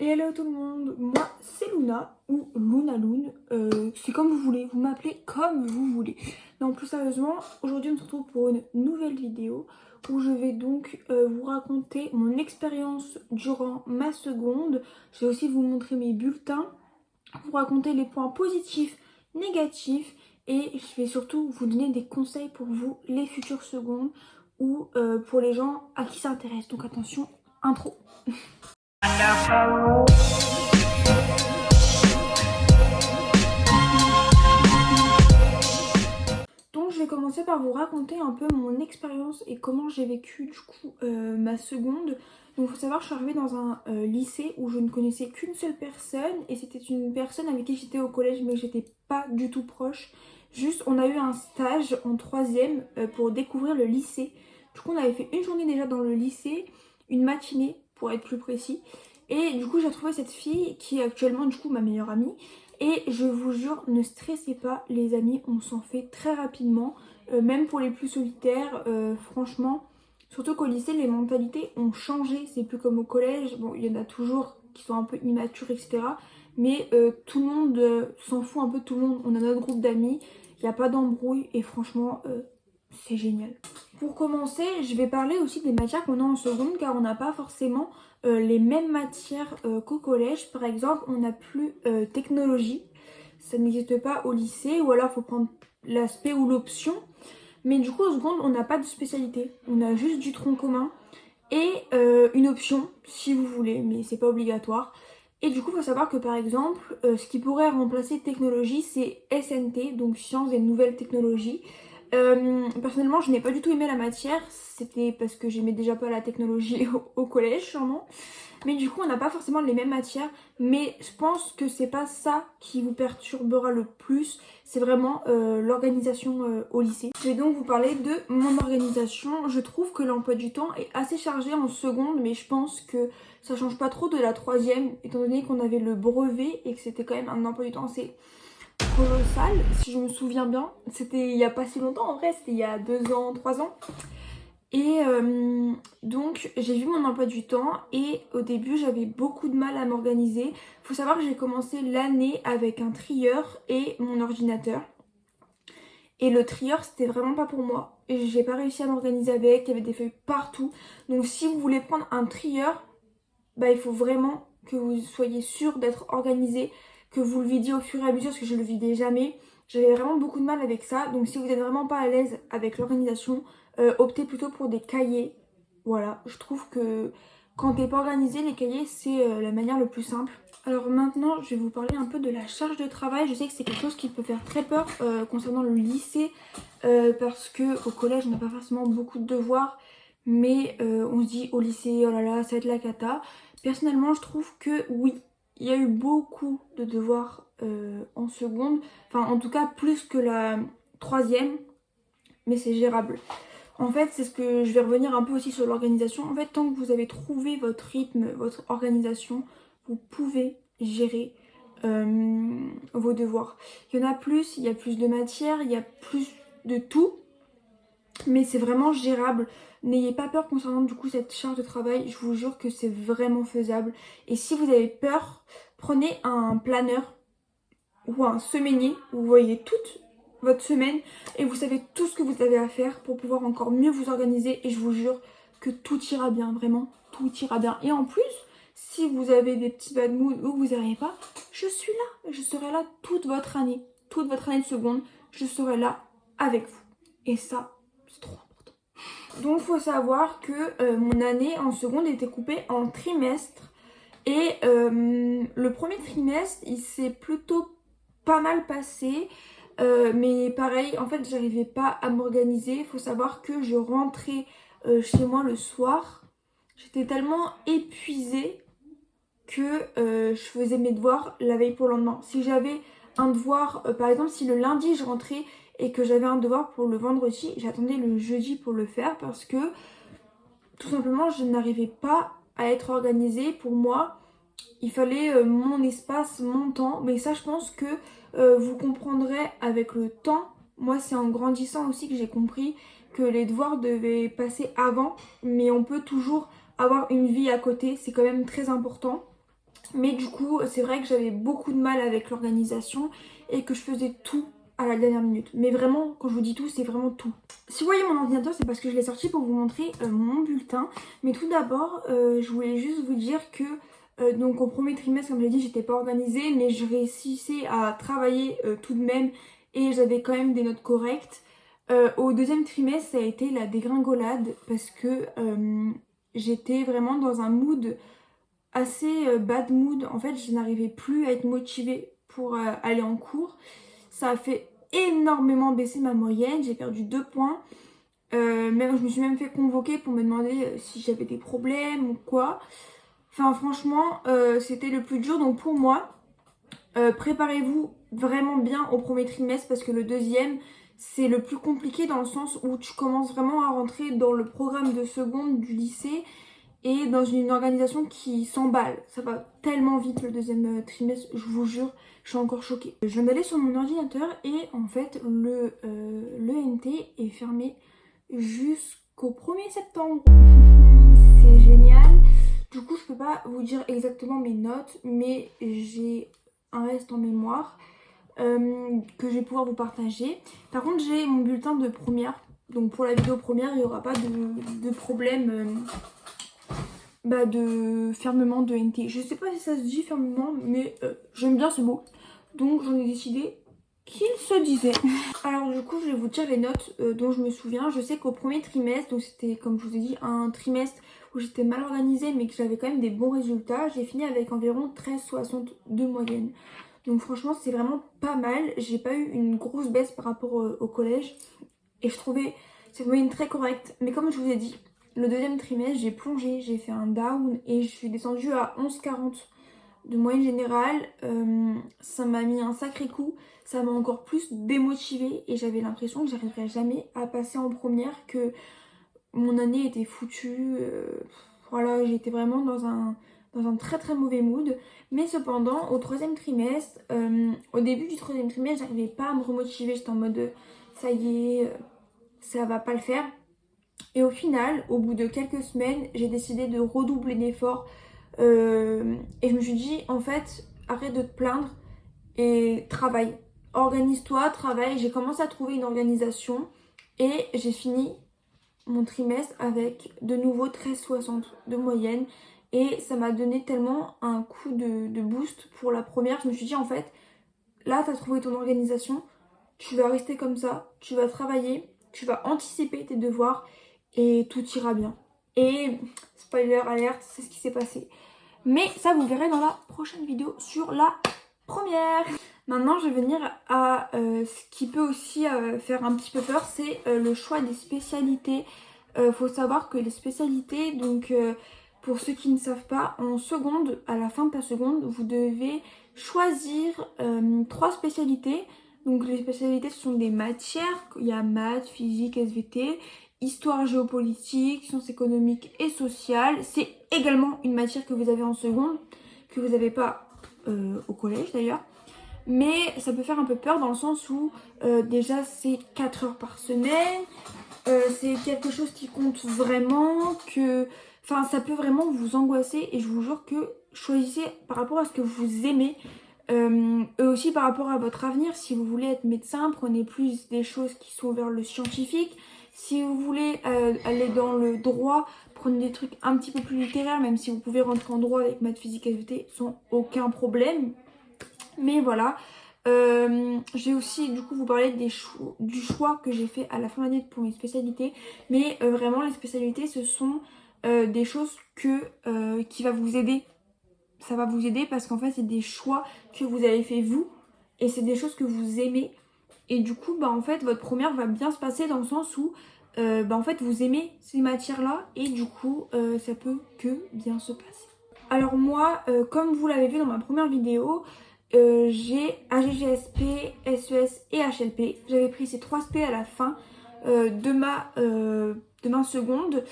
Et hello tout le monde, moi c'est Luna ou Luna Loon, c'est comme vous voulez, vous m'appelez comme vous voulez. Non, plus sérieusement, aujourd'hui on se retrouve pour une nouvelle vidéo où je vais donc vous raconter mon expérience durant ma seconde. Je vais aussi vous montrer mes bulletins, vous raconter les points positifs, négatifs et je vais surtout vous donner des conseils pour vous les futures secondes ou pour les gens à qui ça intéresse. Donc attention, intro. Donc je vais commencer par vous raconter un peu mon expérience et comment j'ai vécu du coup ma seconde. Donc il faut savoir, je suis arrivée dans un lycée où je ne connaissais qu'une seule personne et c'était une personne avec qui j'étais au collège mais j'étais pas du tout proche. Juste on a eu un stage en troisième pour découvrir le lycée. Du coup on avait fait une journée déjà dans le lycée, une matinée pour être plus précis. Et du coup j'ai trouvé cette fille qui est actuellement du coup ma meilleure amie. Et je vous jure, ne stressez pas les amis, on s'en fait très rapidement. Même pour les plus solitaires, franchement. Surtout qu'au lycée, les mentalités ont changé. C'est plus comme au collège. Bon, il y en a toujours qui sont un peu immatures, etc. Mais tout le monde s'en fout un peu de tout le monde. On a notre groupe d'amis, il n'y a pas d'embrouille. Et franchement, c'est génial. Pour commencer, je vais parler aussi des matières qu'on a en seconde car on n'a pas forcément les mêmes matières qu'au collège. Par exemple, on n'a plus technologie, ça n'existe pas au lycée ou alors il faut prendre l'aspect ou l'option. Mais du coup, en seconde, on n'a pas de spécialité, on a juste du tronc commun et une option si vous voulez, mais c'est pas obligatoire. Et du coup, il faut savoir que par exemple, ce qui pourrait remplacer technologie, c'est SNT, donc sciences et nouvelles technologies. Personnellement, je n'ai pas du tout aimé la matière, c'était parce que j'aimais déjà pas la technologie au collège, sûrement. Mais du coup, on n'a pas forcément les mêmes matières, mais je pense que c'est pas ça qui vous perturbera le plus, c'est vraiment l'organisation au lycée. Je vais donc vous parler de mon organisation. Je trouve que l'emploi du temps est assez chargé en seconde, mais je pense que ça change pas trop de la troisième, étant donné qu'on avait le brevet et que c'était quand même un emploi du temps assez colossal, si je me souviens bien. C'était il y a pas si longtemps en vrai, c'était il y a 2 ans, 3 ans. Et donc j'ai vu mon emploi du temps et au début j'avais beaucoup de mal à m'organiser. Faut savoir que j'ai commencé l'année avec un trieur et mon ordinateur. Et le trieur c'était vraiment pas pour moi. Et j'ai pas réussi à m'organiser avec, il y avait des feuilles partout. Donc si vous voulez prendre un trieur, bah il faut vraiment que vous soyez sûr d'être organisé, que vous le vidiez au fur et à mesure parce que je le vidais jamais. J'avais vraiment beaucoup de mal avec ça, donc si vous n'êtes vraiment pas à l'aise avec l'organisation, optez plutôt pour des cahiers. Voilà, je trouve que quand t'es pas organisé, les cahiers c'est la manière le plus simple. Alors maintenant, je vais vous parler un peu de la charge de travail. Je sais que c'est quelque chose qui peut faire très peur concernant le lycée parce que au collège, on n'a pas forcément beaucoup de devoirs, mais on se dit au lycée, oh là là, ça va être la cata. Personnellement, je trouve que oui, il y a eu beaucoup de devoirs en seconde, enfin en tout cas plus que la troisième, mais c'est gérable. En fait, c'est ce que je vais revenir un peu aussi sur l'organisation. En fait, tant que vous avez trouvé votre rythme, votre organisation, vous pouvez gérer vos devoirs. Il y en a plus, il y a plus de matière, il y a plus de tout, mais c'est vraiment gérable. N'ayez pas peur concernant du coup cette charge de travail, je vous jure que c'est vraiment faisable. Et si vous avez peur, prenez un planeur ou un semainier où vous voyez toute votre semaine et vous savez tout ce que vous avez à faire pour pouvoir encore mieux vous organiser et je vous jure que tout ira bien, vraiment tout ira bien. Et en plus, si vous avez des petits bad moods ou vous n'y arrivez pas, je suis là, je serai là toute votre année de seconde, je serai là avec vous. Et ça, c'est trop important. Donc il faut savoir que mon année en seconde était coupée en trimestres et le premier trimestre il s'est plutôt pas mal passé. Mais pareil, en fait, j'arrivais pas à m'organiser. Il faut savoir que je rentrais chez moi le soir. J'étais tellement épuisée que je faisais mes devoirs la veille pour le lendemain. Si j'avais un devoir, par exemple, si le lundi je rentrais et que j'avais un devoir pour le vendredi, j'attendais le jeudi pour le faire parce que tout simplement, je n'arrivais pas à être organisée. Pour moi, il fallait mon espace, mon temps. Mais ça, je pense que vous comprendrez avec le temps. Moi, c'est en grandissant aussi que j'ai compris que les devoirs devaient passer avant. Mais on peut toujours avoir une vie à côté. C'est quand même très important. Mais du coup, c'est vrai que j'avais beaucoup de mal avec l'organisation et que je faisais tout à la dernière minute. Mais vraiment, quand je vous dis tout, c'est vraiment tout. Si vous voyez mon ordinateur, c'est parce que je l'ai sorti pour vous montrer mon bulletin. Mais tout d'abord, je voulais juste vous dire que donc au premier trimestre, comme je l'ai dit, j'étais pas organisée, mais je réussissais à travailler tout de même et j'avais quand même des notes correctes. Au deuxième trimestre, ça a été la dégringolade parce que j'étais vraiment dans un mood assez bad mood. En fait, je n'arrivais plus à être motivée pour aller en cours. Ça a fait énormément baisser ma moyenne. J'ai perdu 2 points. Même, je me suis même fait convoquer pour me demander si j'avais des problèmes ou quoi. Enfin, franchement, c'était le plus dur. Donc pour moi, préparez-vous vraiment bien au premier trimestre parce que le deuxième, c'est le plus compliqué dans le sens où tu commences vraiment à rentrer dans le programme de seconde du lycée et dans une organisation qui s'emballe. Ça va tellement vite le deuxième trimestre, je vous jure, je suis encore choquée. Je viens d'aller sur mon ordinateur et en fait l'ENT est fermé jusqu'au 1er septembre. C'est génial. Du coup, je peux pas vous dire exactement mes notes, mais j'ai un reste en mémoire que je vais pouvoir vous partager. Par contre, j'ai mon bulletin de première. Donc pour la vidéo première, il n'y aura pas de problème de fermement de NT. Je sais pas si ça se dit fermement, mais j'aime bien ce mot. Donc j'en ai décidé qu'il se disait. Alors du coup, je vais vous dire les notes dont je me souviens. Je sais qu'au premier trimestre, donc c'était comme je vous ai dit un trimestre où j'étais mal organisée mais que j'avais quand même des bons résultats, j'ai fini avec environ 13,60 de moyenne. Donc franchement, c'est vraiment pas mal. J'ai pas eu une grosse baisse par rapport au collège et je trouvais cette moyenne très correcte. Mais comme je vous ai dit, le deuxième trimestre, j'ai plongé, j'ai fait un down et je suis descendue à 11,40 de moyenne générale. Ça m'a mis un sacré coup, ça m'a encore plus démotivée et j'avais l'impression que j'arriverais jamais à passer en première, que mon année était foutue. Voilà, j'étais vraiment dans un très très mauvais mood. Mais cependant, au troisième trimestre, au début du troisième trimestre, j'arrivais pas à me remotiver. J'étais en mode ça y est, ça va pas le faire. Et au final, au bout de quelques semaines, j'ai décidé de redoubler d'efforts. Et je me suis dit, en fait, arrête de te plaindre et travaille. Organise-toi, travaille. J'ai commencé à trouver une organisation et j'ai fini mon trimestre avec de nouveau 13,60 de moyenne. Et ça m'a donné tellement un coup de boost pour la première. Je me suis dit, en fait, là, tu as trouvé ton organisation. Tu vas rester comme ça. Tu vas travailler. Tu vas anticiper tes devoirs. Et tout ira bien. Et spoiler alerte, c'est ce qui s'est passé. Mais ça, vous verrez dans la prochaine vidéo sur la première. Maintenant, je vais venir à ce qui peut aussi faire un petit peu peur, c'est le choix des spécialités. Faut savoir que les spécialités, donc pour ceux qui ne savent pas, en seconde, à la fin de ta seconde, vous devez choisir 3 spécialités. Donc les spécialités, ce sont des matières. Il y a maths, physique, SVT, histoire géopolitique, sciences économiques et sociales. C'est également une matière que vous avez en seconde, que vous n'avez pas au collège d'ailleurs. Mais ça peut faire un peu peur dans le sens où déjà c'est 4 heures par semaine. C'est quelque chose qui compte vraiment, que... Enfin, ça peut vraiment vous angoisser et je vous jure que choisissez par rapport à ce que vous aimez. Et aussi par rapport à votre avenir, si vous voulez être médecin, prenez plus des choses qui sont vers le scientifique. Si vous voulez aller dans le droit, prenez des trucs un petit peu plus littéraires, même si vous pouvez rentrer en droit avec maths, physique, SVT sans aucun problème. Mais voilà, j'ai aussi du coup vous parler du choix que j'ai fait à la fin de l'année pour mes spécialités. Mais vraiment les spécialités ce sont des choses qui va vous aider. Ça va vous aider parce qu'en fait c'est des choix que vous avez fait vous et c'est des choses que vous aimez. Et du coup en fait votre première va bien se passer dans le sens où en fait vous aimez ces matières là et du coup ça peut que bien se passer. Alors moi comme vous l'avez vu dans ma première vidéo, j'ai AGGSP, SES et HLP. J'avais pris ces 3 SP à la fin de ma seconde.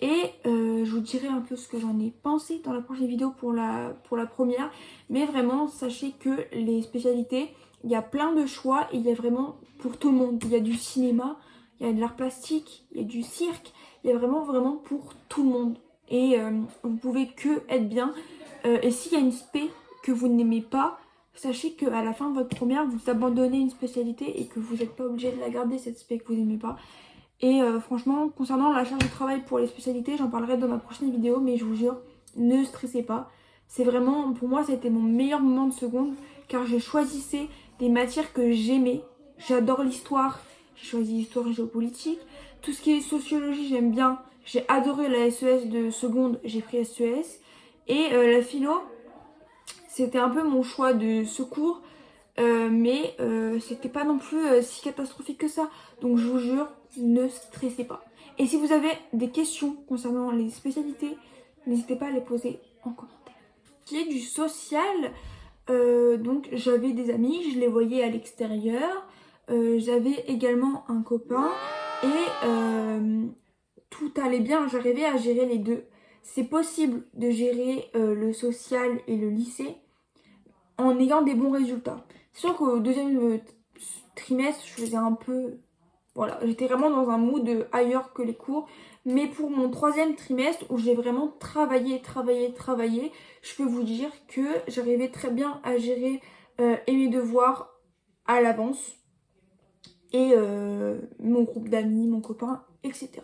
Et je vous dirai un peu ce que j'en ai pensé dans la prochaine vidéo pour la première. Mais vraiment, sachez que les spécialités, il y a plein de choix et il y a vraiment pour tout le monde. Il y a du cinéma, il y a de l'art plastique, il y a du cirque. Il y a vraiment pour tout le monde. Et vous pouvez que être bien. Et s'il y a une spé que vous n'aimez pas, sachez qu'à la fin de votre première, vous abandonnez une spécialité et que vous n'êtes pas obligé de la garder, cette spé que vous n'aimez pas. Et franchement, concernant la charge de travail pour les spécialités, j'en parlerai dans ma prochaine vidéo, mais je vous jure, ne stressez pas. C'est vraiment, pour moi, ça a été mon meilleur moment de seconde, car je choisissais des matières que j'aimais. J'adore l'histoire, j'ai choisi l'histoire et géopolitique. Tout ce qui est sociologie, j'aime bien. J'ai adoré la SES de seconde, j'ai pris SES. Et la philo, c'était un peu mon choix de secours, mais c'était pas non plus si catastrophique que ça. Donc je vous jure, ne stressez pas. Et si vous avez des questions concernant les spécialités, n'hésitez pas à les poser en commentaire. Qui est du social, donc j'avais des amis, je les voyais à l'extérieur. J'avais également un copain et tout allait bien, j'arrivais à gérer les deux. C'est possible de gérer le social et le lycée en ayant des bons résultats. C'est sûr qu'au deuxième trimestre, je faisais un peu... Voilà, j'étais vraiment dans un mood ailleurs que les cours. Mais pour mon troisième trimestre, où j'ai vraiment travaillé, je peux vous dire que j'arrivais très bien à gérer et mes devoirs à l'avance. Et mon groupe d'amis, mon copain, etc.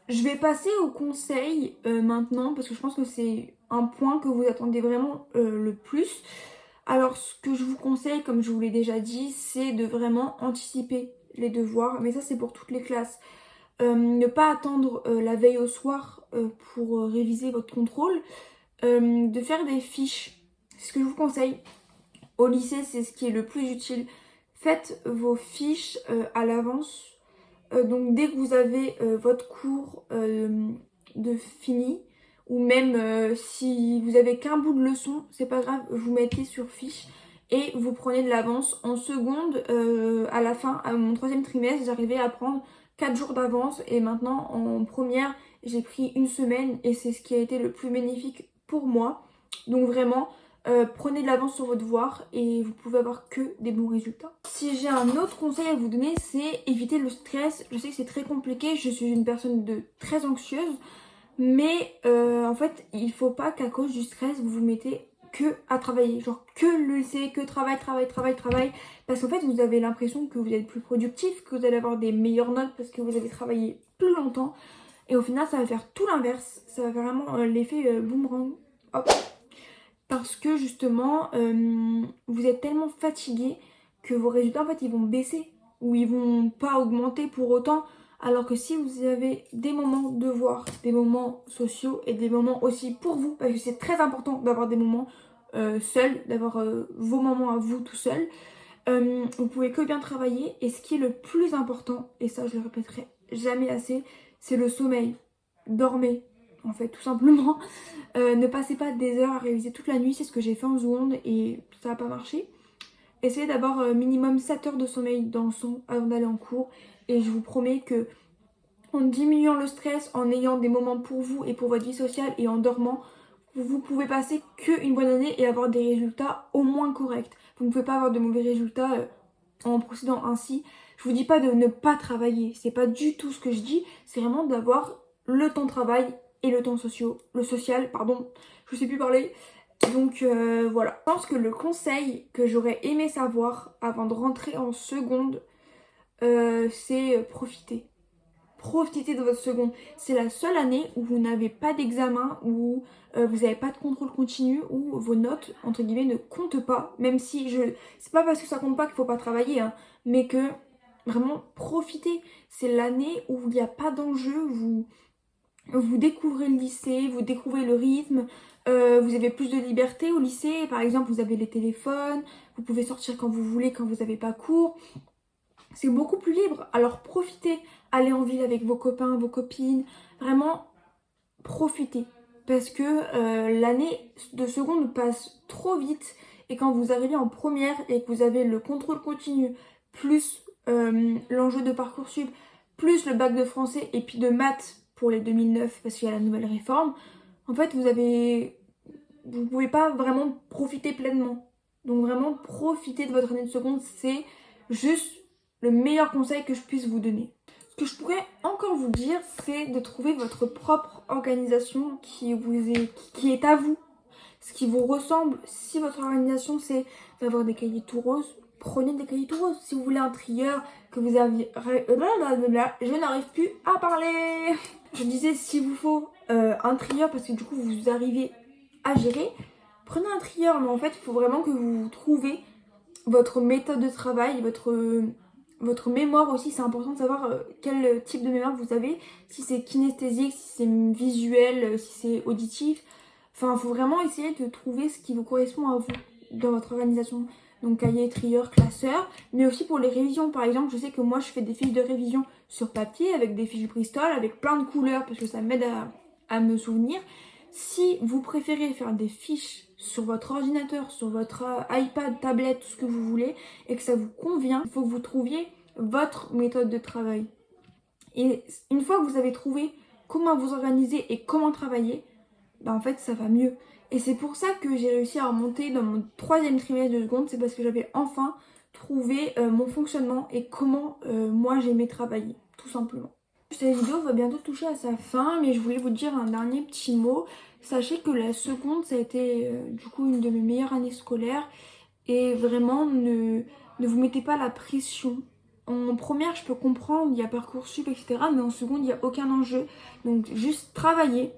Je vais passer au conseil maintenant, parce que je pense que c'est un point que vous attendez vraiment le plus. Alors ce que je vous conseille, comme je vous l'ai déjà dit, c'est de vraiment anticiper les devoirs, mais ça c'est pour toutes les classes. Ne pas attendre la veille au soir pour réviser votre contrôle, de faire des fiches, c'est ce que je vous conseille. Au lycée, c'est ce qui est le plus utile. Faites vos fiches à l'avance. Donc dès que vous avez votre cours de fini, ou même si vous avez qu'un bout de leçon, c'est pas grave, vous mettez sur fiche et vous prenez de l'avance. En seconde, à la fin, à mon troisième trimestre, j'arrivais à prendre 4 jours d'avance et maintenant en première, j'ai pris une semaine et c'est ce qui a été le plus bénéfique pour moi. Donc vraiment, prenez de l'avance sur vos devoirs et vous pouvez avoir que des bons résultats. Si j'ai un autre conseil à vous donner, c'est éviter le stress. Je sais que c'est très compliqué, je suis une personne très anxieuse, mais en fait, il faut pas qu'à cause du stress, vous vous mettez que à travailler. Genre que le lycée, que travail. Parce qu'en fait, vous avez l'impression que vous êtes plus productif, que vous allez avoir des meilleures notes parce que vous avez travaillé plus longtemps. Et au final, ça va faire tout l'inverse. Ça va faire vraiment l'effet boomerang. Hop. Parce que justement, vous êtes tellement fatigué que vos résultats, en fait, ils vont baisser. Ou ils vont pas augmenter pour autant. Alors que si vous avez des moments de devoirs, des moments sociaux et des moments aussi pour vous, parce que c'est très important d'avoir des moments seuls, d'avoir vos moments à vous tout seul, vous pouvez que bien travailler. Et ce qui est le plus important, et ça je le répéterai jamais assez, c'est le sommeil. Dormez, en fait, tout simplement. Ne passez pas des heures à réviser toute la nuit, c'est ce que j'ai fait en seconde et ça n'a pas marché. Essayez d'avoir minimum 7 heures de sommeil dans le son avant d'aller en cours. Et je vous promets que en diminuant le stress, en ayant des moments pour vous et pour votre vie sociale et en dormant, vous pouvez passer qu'une bonne année et avoir des résultats au moins corrects. Vous ne pouvez pas avoir de mauvais résultats en procédant ainsi. Je vous dis pas de ne pas travailler, c'est pas du tout ce que je dis, c'est vraiment d'avoir le temps de travail et le temps social, pardon, je sais plus parler. Donc voilà, je pense que le conseil que j'aurais aimé savoir avant de rentrer en seconde, c'est profiter. Profitez de votre seconde. C'est la seule année où vous n'avez pas d'examen, où vous n'avez pas de contrôle continu, où vos notes, entre guillemets, ne comptent pas. Même si c'est pas parce que ça compte pas qu'il faut pas travailler, hein, mais que vraiment profitez. C'est l'année où il n'y a pas d'enjeu, vous découvrez le lycée, vous découvrez le rythme, vous avez plus de liberté au lycée. Par exemple, vous avez les téléphones, vous pouvez sortir quand vous voulez, quand vous n'avez pas cours. C'est beaucoup plus libre, alors profitez, allez en ville avec vos copains, vos copines, vraiment profitez. Parce que l'année de seconde passe trop vite et quand vous arrivez en première et que vous avez le contrôle continu, plus l'enjeu de Parcoursup, plus le bac de français et puis de maths pour les 2009 parce qu'il y a la nouvelle réforme, en fait vous pouvez pas vraiment profiter pleinement. Donc vraiment profitez de votre année de seconde, c'est juste le meilleur conseil que je puisse vous donner. Ce que je pourrais encore vous dire, c'est de trouver votre propre organisation qui est à vous. ce qui vous ressemble. Si votre organisation c'est d'avoir des cahiers tout roses, prenez des cahiers tout roses. Si vous voulez un trieur, que vous aviez... Je n'arrive plus à parler. Je disais, s'il vous faut un trieur parce que du coup vous arrivez à gérer, prenez un trieur. Mais en fait, il faut vraiment que vous trouviez votre méthode de travail, votre mémoire aussi. C'est important de savoir quel type de mémoire vous avez. Si c'est kinesthésique, si c'est visuel, si c'est auditif. Enfin, il faut vraiment essayer de trouver ce qui vous correspond à vous dans votre organisation. Donc cahier, trieur, classeur, mais aussi pour les révisions. Par exemple, je sais que moi je fais des fiches de révision sur papier avec des fiches Bristol, avec plein de couleurs parce que ça m'aide à me souvenir. Si vous préférez faire des fiches sur votre ordinateur, sur votre iPad, tablette, tout ce que vous voulez, et que ça vous convient, il faut que vous trouviez votre méthode de travail. Et une fois que vous avez trouvé comment vous organiser et comment travailler, bah en fait ça va mieux. Et c'est pour ça que j'ai réussi à remonter dans mon 3e trimestre de seconde, c'est parce que j'avais enfin trouvé mon fonctionnement et comment moi j'aimais travailler, tout simplement. Cette vidéo va bientôt toucher à sa fin, mais je voulais vous dire un dernier petit mot. Sachez que la seconde, ça a été du coup une de mes meilleures années scolaires. Et vraiment, ne vous mettez pas la pression. En première, je peux comprendre, il y a Parcoursup, etc. Mais en seconde, il n'y a aucun enjeu. Donc juste travaillez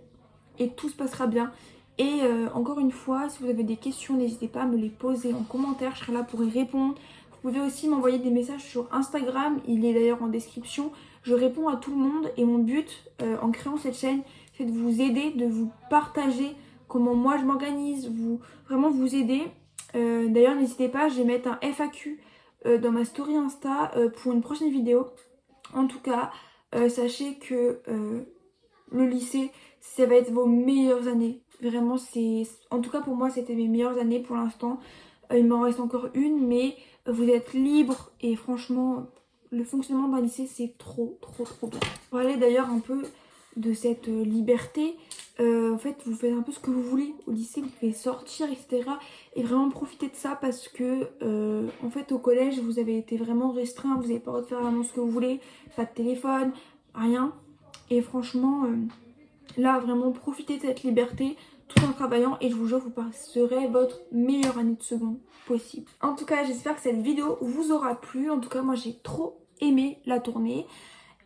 et tout se passera bien. Et encore une fois, si vous avez des questions, n'hésitez pas à me les poser en commentaire, je serai là pour y répondre. Vous pouvez aussi m'envoyer des messages sur Instagram, il est d'ailleurs en description. Je réponds à tout le monde et mon but en créant cette chaîne, c'est de vous aider, de vous partager comment moi je m'organise, vraiment vous aider. D'ailleurs, n'hésitez pas, je vais mettre un FAQ dans ma story Insta pour une prochaine vidéo. En tout cas, sachez que le lycée, ça va être vos meilleures années. Vraiment, en tout cas pour moi, c'était mes meilleures années pour l'instant. Il m'en reste encore une, mais vous êtes libre et franchement, le fonctionnement d'un lycée, c'est trop bien. Pour parler d'ailleurs un peu de cette liberté, en fait, vous faites un peu ce que vous voulez au lycée, vous pouvez sortir, etc. Et vraiment profiter de ça parce que, en fait, au collège, vous avez été vraiment restreint, vous n'avez pas le droit de faire vraiment ce que vous voulez, pas de téléphone, rien. Et franchement, là, vraiment, profitez de cette liberté tout en travaillant et je vous jure, vous passerez votre meilleure année de seconde possible. En tout cas, j'espère que cette vidéo vous aura plu. En tout cas, moi, j'ai trop aimé la tourner.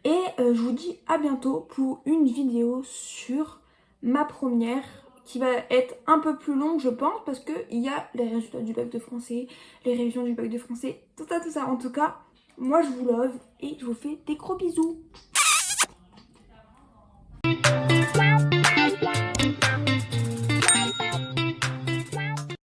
Et je vous dis à bientôt pour une vidéo sur ma première qui va être un peu plus longue, je pense, parce qu'il y a les résultats du bac de français, les révisions du bac de français, tout ça, tout ça. En tout cas, moi, je vous love et je vous fais des gros bisous.